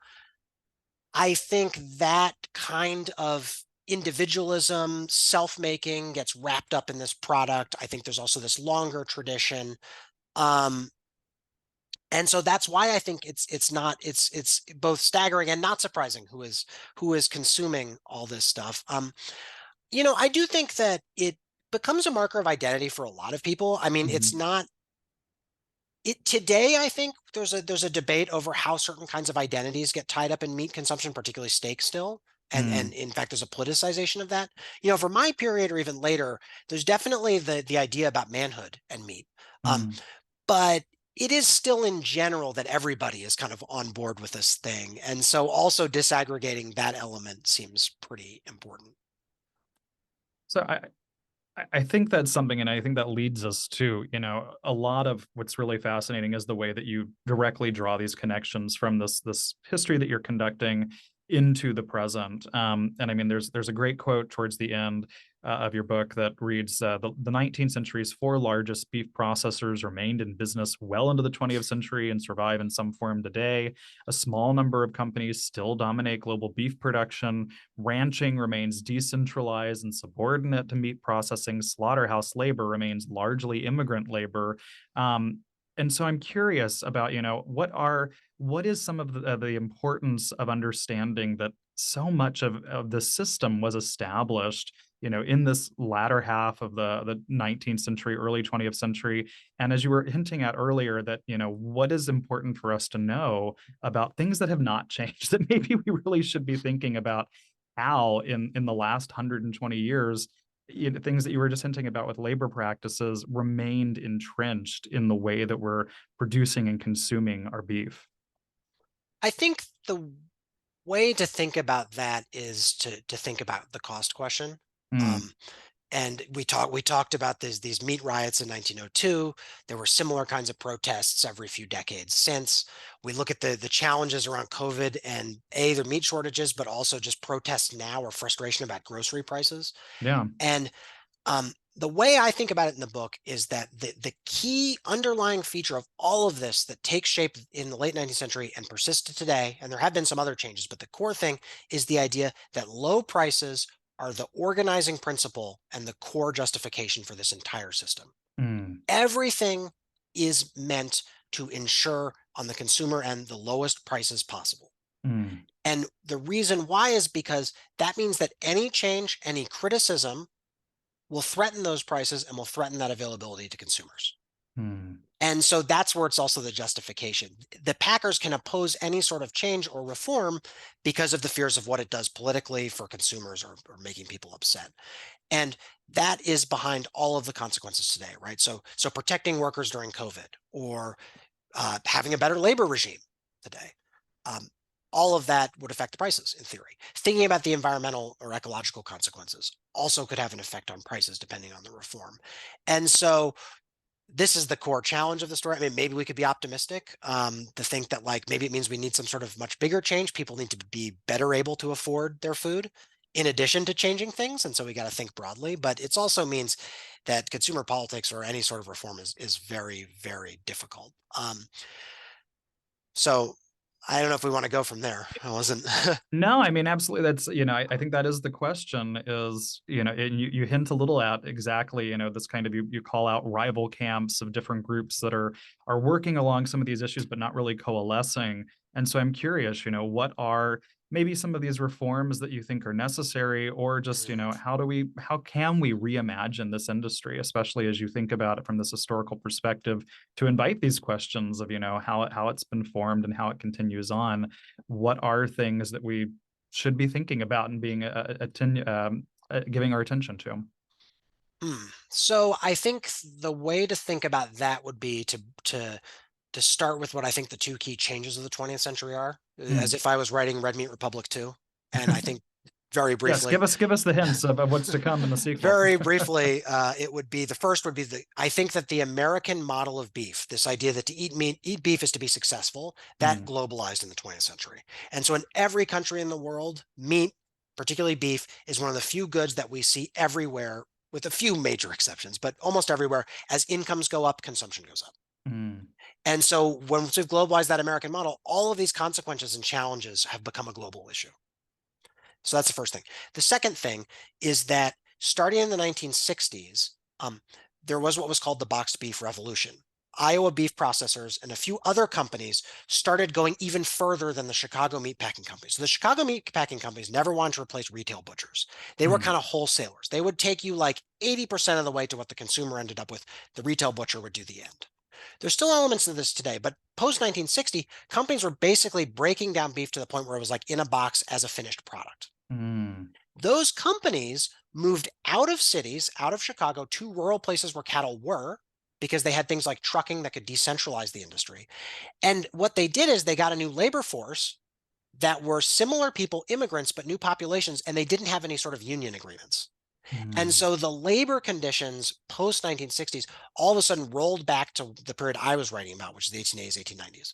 I think that kind of individualism, self-making gets wrapped up in this product. I think there's also this longer tradition. Um, and so that's why I think it's both staggering and not surprising who is consuming all this stuff. I do think that it becomes a marker of identity for a lot of people. I mean, it's Mhm. not it today. I think there's a debate over how certain kinds of identities get tied up in meat consumption, particularly steak still. And Mm, in fact, there's a politicization of that. For my period or even later, there's definitely the idea about manhood and meat. Um, mm. but it is still in general that everybody is kind of on board with this thing. And so also disaggregating that element seems pretty important. So I think that's something, and I think that leads us to, a lot of what's really fascinating is the way that you directly draw these connections from this history that you're conducting into the present. And I mean, there's a great quote towards the end of your book that reads, "The 19th century's four largest beef processors remained in business well into the 20th century and survive in some form today. A small number of companies still dominate global beef production. Ranching remains decentralized and subordinate to meat processing. Slaughterhouse labor remains largely immigrant labor." And so I'm curious about, what is some of the importance of understanding that so much of the system was established, in this latter half of the 19th century, early 20th century. And as you were hinting at earlier, that, what is important for us to know about things that have not changed, that maybe we really should be thinking about how in the last 120 years, things that you were just hinting about with labor practices remained entrenched in the way that we're producing and consuming our beef. I think the way to think about that is to think about the cost question. Mm, Um, and we talked about these meat riots in 1902. There were similar kinds of protests every few decades since. We look at the challenges around COVID and the meat shortages, but also just protests now or frustration about grocery prices. yeah. And the way I think about it in the book is that the key underlying feature of all of this that takes shape in the late 19th century and persisted today, and there have been some other changes, but the core thing is the idea that low prices are the organizing principle and the core justification for this entire system. Mm, Everything is meant to ensure on the consumer end the lowest prices possible. mm, And the reason why is because that means that any change, any criticism will threaten those prices and will threaten that availability to consumers. mm, And so that's where it's also the justification. The Packers can oppose any sort of change or reform because of the fears of what it does politically for consumers or making people upset. And that is behind all of the consequences today, right? So protecting workers during COVID or having a better labor regime today. Um, all of that would affect the prices in theory. Thinking about the environmental or ecological consequences also could have an effect on prices depending on the reform. And so this is the core challenge of the story. I mean, maybe we could be optimistic to think that like maybe it means we need some sort of much bigger change. People need to be better able to afford their food in addition to changing things. And so we got to think broadly, but it also means that consumer politics or any sort of reform is very, very difficult. So I don't know if we want to go from there. I wasn't. No, I mean, absolutely. That's, I think that is the question is, and you hint a little at exactly, this kind of, you call out rival camps of different groups that are working along some of these issues, but not really coalescing. And so I'm curious, what are maybe some of these reforms that you think are necessary, or just, how can we reimagine this industry, especially as you think about it from this historical perspective, to invite these questions of, how it's been formed and how it continues on. What are things that we should be thinking about and being giving our attention to? So I think the way to think about that would be to start with what I think the two key changes of the 20th century are, as Mm. if I was writing Red Meat Republic 2. And I think very Yes, briefly, give us the hints of what's to come in the sequel. very briefly, it would be the first would be I think that the American model of beef, this idea that to eat beef is to be successful, that Mm, globalized in the 20th century. And so in every country in the world, meat, particularly beef, is one of the few goods that we see everywhere, with a few major exceptions, but almost everywhere. As incomes go up, consumption goes up. mm, And so once we've globalized that American model, all of these consequences and challenges have become a global issue. So that's the first thing. The second thing is that starting in the 1960s, there was what was called the boxed beef revolution. Iowa beef processors and a few other companies started going even further than the Chicago meatpacking companies. So the Chicago meatpacking companies never wanted to replace retail butchers. They were kind of wholesalers. They would take you like 80% of the way to what the consumer ended up with. The retail butcher would do the end. There's still elements of this today, but post 1960, companies were basically breaking down beef to the point where it was like in a box as a finished product. Those companies moved out of cities, out of Chicago, to rural places where cattle were, because they had things like trucking that could decentralize the industry. And what they did is they got a new labor force that were similar people, immigrants, but new populations, and they didn't have any sort of union agreements. And so the labor conditions post 1960s all of a sudden rolled back to the period I was writing about, which is the 1880s, 1890s.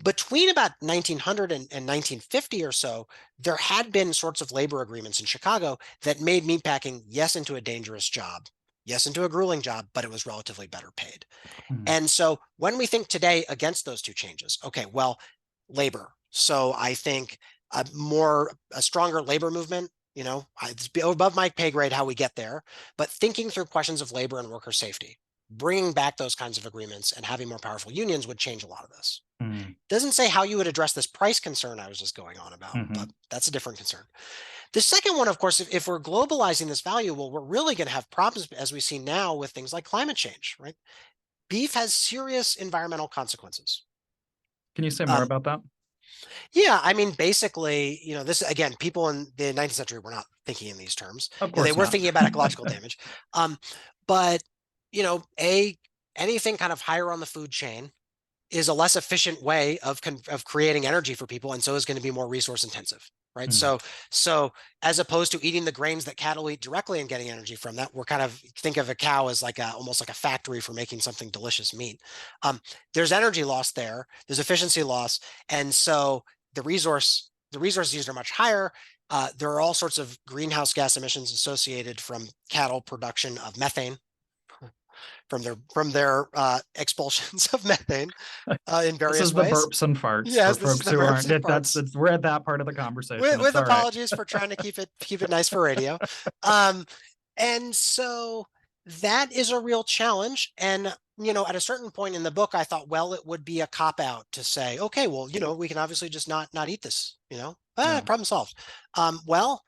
Between about 1900 and 1950 or so, there had been sorts of labor agreements in Chicago that made meatpacking, yes, into a dangerous job, yes, into a grueling job, but it was relatively better paid. And so when we think today against those two changes, okay, well, labor. So I think a stronger labor movement, it's above my pay grade how we get there, but thinking through questions of labor and worker safety, bringing back those kinds of agreements and having more powerful unions would change a lot of this. Doesn't say how you would address this price concern I was just going on about, but that's a different concern. The second one, of course, if we're globalizing this value, well, we're really going to have problems as we see now with things like climate change, right? Beef has serious environmental consequences. Can you say more about that? Yeah, I mean, basically, this again, people in the 19th century were not thinking in these terms. Of course They were not. thinking about ecological damage. But anything kind of higher on the food chain is a less efficient way of creating energy for people, and so is going to be more resource intensive, right? So as opposed to eating the grains that cattle eat directly and getting energy from that, we're kind of think of a cow as like almost like a factory for making something delicious meat. There's energy loss there, there's efficiency loss, and so the resource used are much higher. There are all sorts of greenhouse gas emissions associated from cattle production of methane, from their expulsions of methane in various ways. This is the burps and farts Yes, for folks who aren't. We're at that part of the conversation. With apologies for trying to keep it nice for radio. And so that is a real challenge. And at a certain point in the book, I thought, well, it would be a cop out to say, okay, well, we can obviously just not eat this. Problem solved. Well,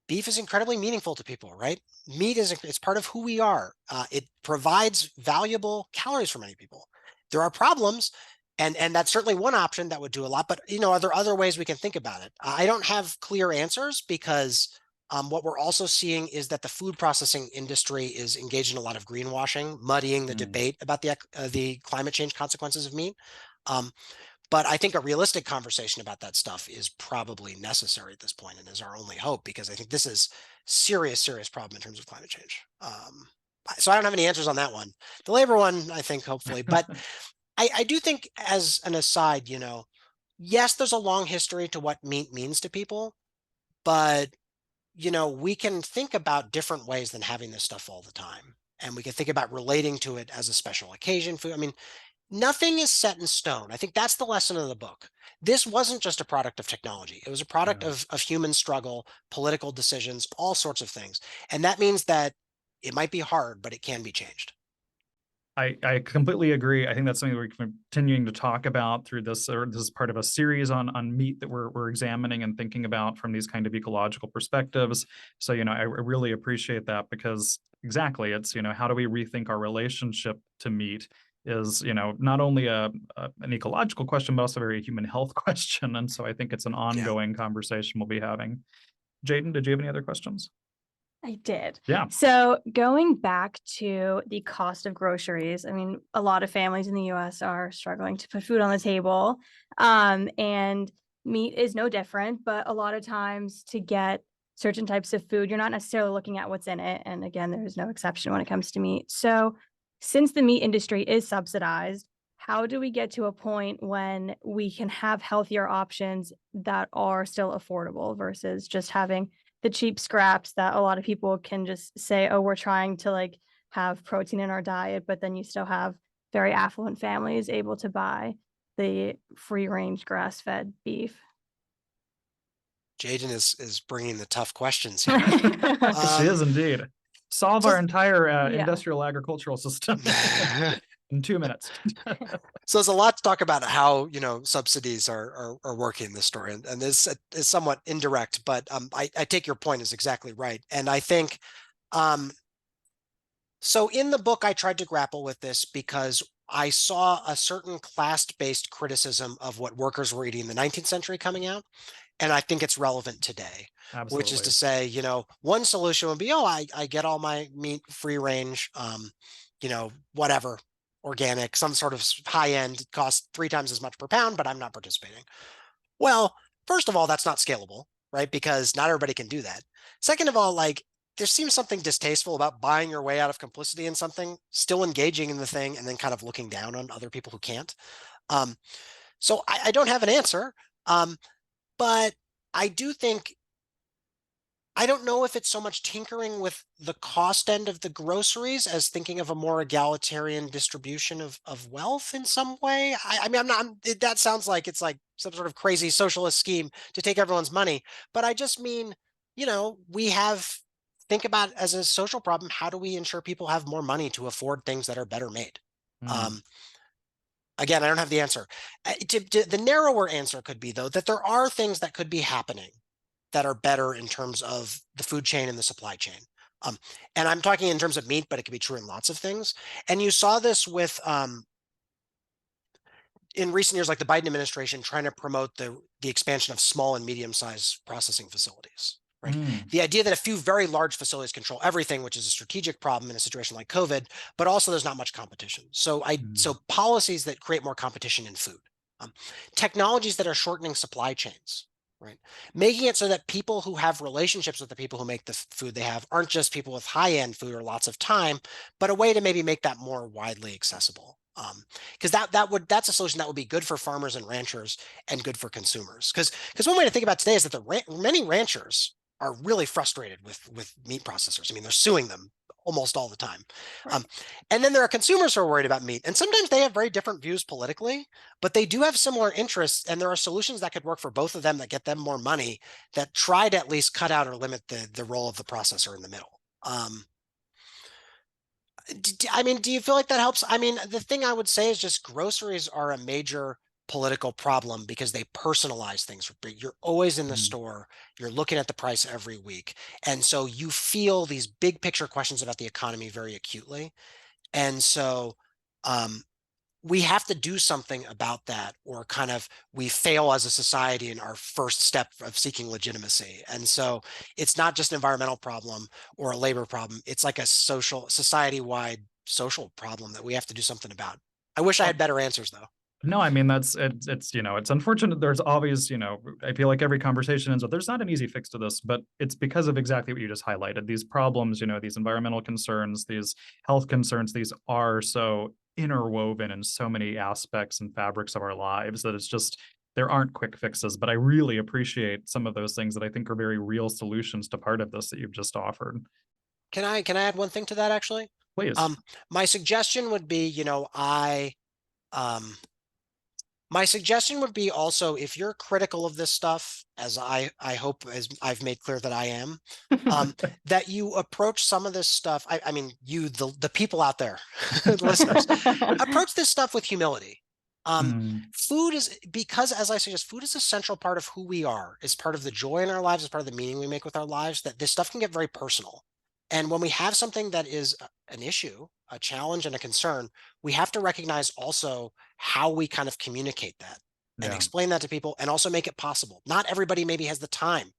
beef is incredibly meaningful to people, right? Meat it's part of who we are. It provides valuable calories for many people. There are problems, and that's certainly one option that would do a lot. But are there other ways we can think about it? I don't have clear answers because what we're also seeing is that the food processing industry is engaged in a lot of greenwashing, muddying the debate about the climate change consequences of meat. But I think a realistic conversation about that stuff is probably necessary at this point and is our only hope, because I think this is serious problem in terms of climate change. So I don't have any answers on that one. The labor one, I think, hopefully. But I do think, as an aside, yes, there's a long history to what meat means to people, but, we can think about different ways than having this stuff all the time. And we can think about relating to it as a special occasion food. I mean, nothing is set in stone. I think that's the lesson of the book. This wasn't just a product of technology. It was a product of human struggle, political decisions, all sorts of things. And that means that it might be hard, but it can be changed. I completely agree. I think that's something we're continuing to talk about through this, or this is part of a series on meat that we're examining and thinking about from these kind of ecological perspectives. So, I really appreciate that, because exactly, it's, how do we rethink our relationship to meat is, not only an ecological question, but also a very human health question. And so I think it's an ongoing conversation we'll be having. Jadyn, did you have any other questions? I did. Yeah. So going back to the cost of groceries, I mean, a lot of families in the US are struggling to put food on the table. And meat is no different, but a lot of times to get certain types of food, you're not necessarily looking at what's in it. And again, there's no exception when it comes to meat. So since the meat industry is subsidized, how do we get to a point when we can have healthier options that are still affordable versus just having the cheap scraps that a lot of people can just say, oh, we're trying to have protein in our diet, but then you still have very affluent families able to buy the free-range grass-fed beef. Jadyn is bringing the tough questions here. She is indeed. Solve our entire Yeah. industrial agricultural system in 2 minutes. So there's a lot to talk about how, subsidies are working in this story, and this is somewhat indirect, but I take your point is exactly right. And I think, so in the book, I tried to grapple with this because I saw a certain class-based criticism of what workers were eating in the 19th century coming out. And I think it's relevant today, which is to say, one solution would be, I get all my meat free range, whatever, organic, some sort of high end, costs 3 times as much per pound, but I'm not participating. Well, first of all, that's not scalable, right? Because not everybody can do that. Second of all, there seems something distasteful about buying your way out of complicity in something, still engaging in the thing, and then kind of looking down on other people who can't. So I don't have an answer. But I do think, I don't know if it's so much tinkering with the cost end of the groceries as thinking of a more egalitarian distribution of wealth in some way. I mean, that sounds like it's like some sort of crazy socialist scheme to take everyone's money. But I just mean, think about it as a social problem. How do we ensure people have more money to afford things that are better made? Again, I don't have the answer. The narrower answer could be, though, that there are things that could be happening that are better in terms of the food chain and the supply chain. And I'm talking in terms of meat, but it could be true in lots of things. And you saw this with, in recent years, like the Biden administration trying to promote the expansion of small and medium-sized processing facilities. Right. The idea that a few very large facilities control everything, which is a strategic problem in a situation like COVID, but also there's not much competition. So policies that create more competition in food, technologies that are shortening supply chains, right? Making it so that people who have relationships with the people who make the food they have aren't just people with high-end food or lots of time, but a way to maybe make that more widely accessible. Because that's a solution that would be good for farmers and ranchers and good for consumers. Because one way to think about today is that many ranchers are really frustrated with meat processors. I mean, they're suing them almost all the time. Right. And then there are consumers who are worried about meat. And sometimes they have very different views politically, but they do have similar interests. And there are solutions that could work for both of them that get them more money, that try to at least cut out or limit the role of the processor in the middle. I mean, do you feel like that helps? I mean, the thing I would say is just groceries are a major political problem because they personalize things. You're always in the store, you're looking at the price every week. And so you feel these big picture questions about the economy very acutely. And so we have to do something about that, or kind of we fail as a society in our first step of seeking legitimacy. And so it's not just an environmental problem or a labor problem. It's like a society-wide social problem that we have to do something about. I wish I had better answers, though. No, I mean, it's unfortunate. There's always, I feel like every conversation ends with, there's not an easy fix to this, but it's because of exactly what you just highlighted. These problems, these environmental concerns, these health concerns, these are so interwoven in so many aspects and fabrics of our lives that it's just, there aren't quick fixes. But I really appreciate some of those things that I think are very real solutions to part of this that you've just offered. Can I add one thing to that, actually? Please. My suggestion would be, my suggestion would be also, if you're critical of this stuff, as I hope, as I've made clear that I am, that you approach some of this stuff. I mean, the people out there, listeners, approach this stuff with humility. Food is, because, as I suggest, food is a central part of who we are. It's part of the joy in our lives. It's part of the meaning we make with our lives, that this stuff can get very personal. And when we have something that is an issue, a challenge, and a concern, we have to recognize also how we kind of communicate that and explain that to people, and also make it possible. Not everybody maybe has the time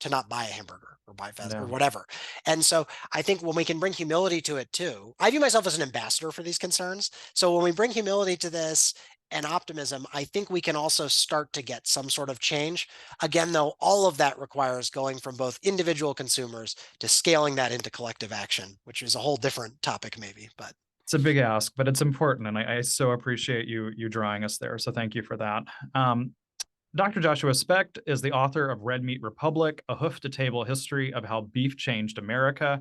to not buy a hamburger or buy fast or whatever. And so I think when we can bring humility to it too, I view myself as an ambassador for these concerns. So when we bring humility to this and optimism, I think we can also start to get some sort of change. Again, though, all of that requires going from both individual consumers to scaling that into collective action, which is a whole different topic maybe, but. It's a big ask, but it's important. And I so appreciate you drawing us there. So thank you for that. Dr. Joshua Specht is the author of Red Meat Republic, A Hoof-to-Table History of How Beef Changed America.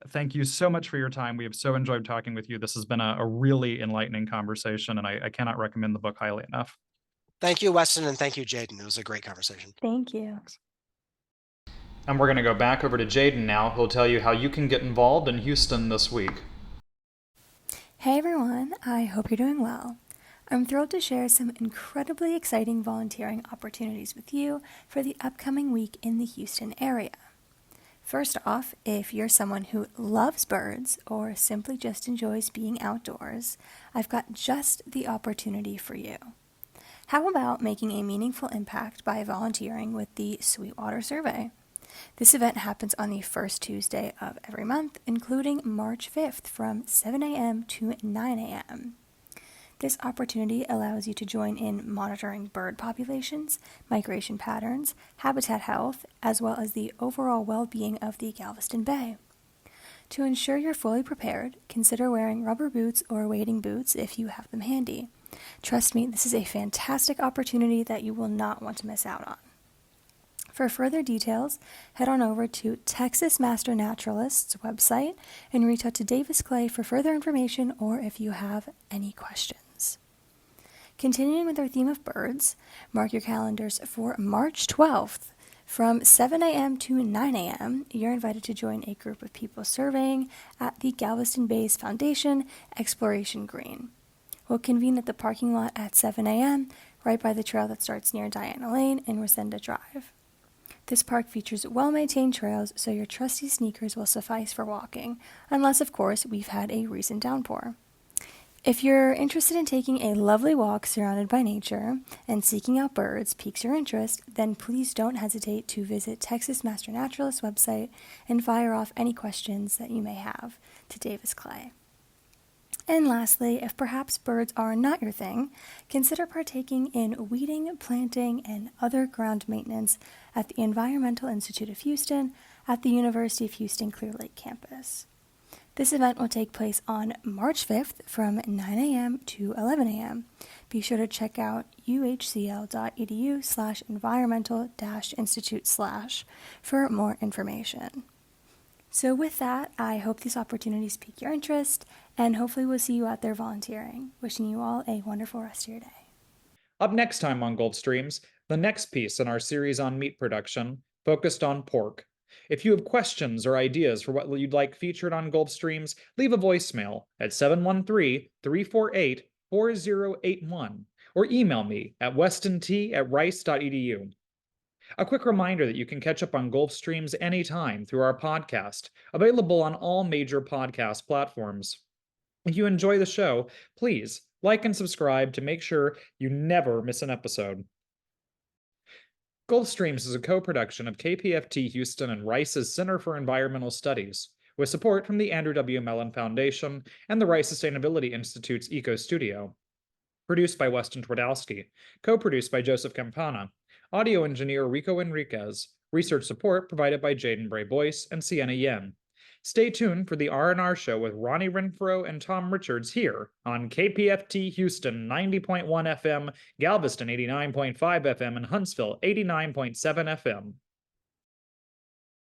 Thank you so much for your time. We have so enjoyed talking with you. This has been a really enlightening conversation, and I cannot recommend the book highly enough. Thank you, Weston, and thank you, Jadyn. It was a great conversation. Thank you. And we're going to go back over to Jadyn now, who'll tell you how you can get involved in Houston this week. Hey everyone, I hope you're doing well. I'm thrilled to share some incredibly exciting volunteering opportunities with you for the upcoming week in the Houston area. First off, if you're someone who loves birds or simply just enjoys being outdoors, I've got just the opportunity for you. How about making a meaningful impact by volunteering with the Sweetwater Survey? This event happens on the first Tuesday of every month, including March 5th from 7 a.m. to 9 a.m. This opportunity allows you to join in monitoring bird populations, migration patterns, habitat health, as well as the overall well-being of the Galveston Bay. To ensure you're fully prepared, consider wearing rubber boots or wading boots if you have them handy. Trust me, this is a fantastic opportunity that you will not want to miss out on. For further details, head on over to Texas Master Naturalist's website and reach out to Davis Clay for further information or if you have any questions. Continuing with our theme of birds, mark your calendars for March 12th. From 7 a.m. to 9 a.m., you're invited to join a group of people surveying at the Galveston Bay's Foundation Exploration Green. We'll convene at the parking lot at 7 a.m., right by the trail that starts near Diana Lane and Resenda Drive. This park features well-maintained trails, so your trusty sneakers will suffice for walking, unless, of course, we've had a recent downpour. If you're interested in taking a lovely walk surrounded by nature and seeking out birds piques your interest, then please don't hesitate to visit Texas Master Naturalist's website and fire off any questions that you may have to Davis Clay. And lastly, if perhaps birds are not your thing, consider partaking in weeding, planting, and other ground maintenance at the Environmental Institute of Houston at the University of Houston Clear Lake campus. This event will take place on March 5th from 9 a.m. to 11 a.m. Be sure to check out uhcl.edu/environmental-institute/ for more information. So with that, I hope these opportunities pique your interest, and hopefully we'll see you out there volunteering. Wishing you all a wonderful rest of your day. Up next time on Gulfstreams, the next piece in our series on meat production, focused on pork. If you have questions or ideas for what you'd like featured on Gulfstreams, leave a voicemail at 713-348-4081 or email me at westont@rice.edu. A quick reminder that you can catch up on Gulfstreams anytime through our podcast, available on all major podcast platforms. If you enjoy the show, please like and subscribe to make sure you never miss an episode. Gulfstreams is a co-production of KPFT Houston and Rice's Center for Environmental Studies, with support from the Andrew W. Mellon Foundation and the Rice Sustainability Institute's Eco Studio. Produced by Weston Twardowski, co-produced by Joseph Campana, audio engineer Rico Enriquez, research support provided by Jadyn Bray-Boyce and Sienna Yen. Stay tuned for the R&R show with Ronnie Renfro and Tom Richards here on KPFT Houston 90.1 FM, Galveston 89.5 FM, and Huntsville 89.7 FM.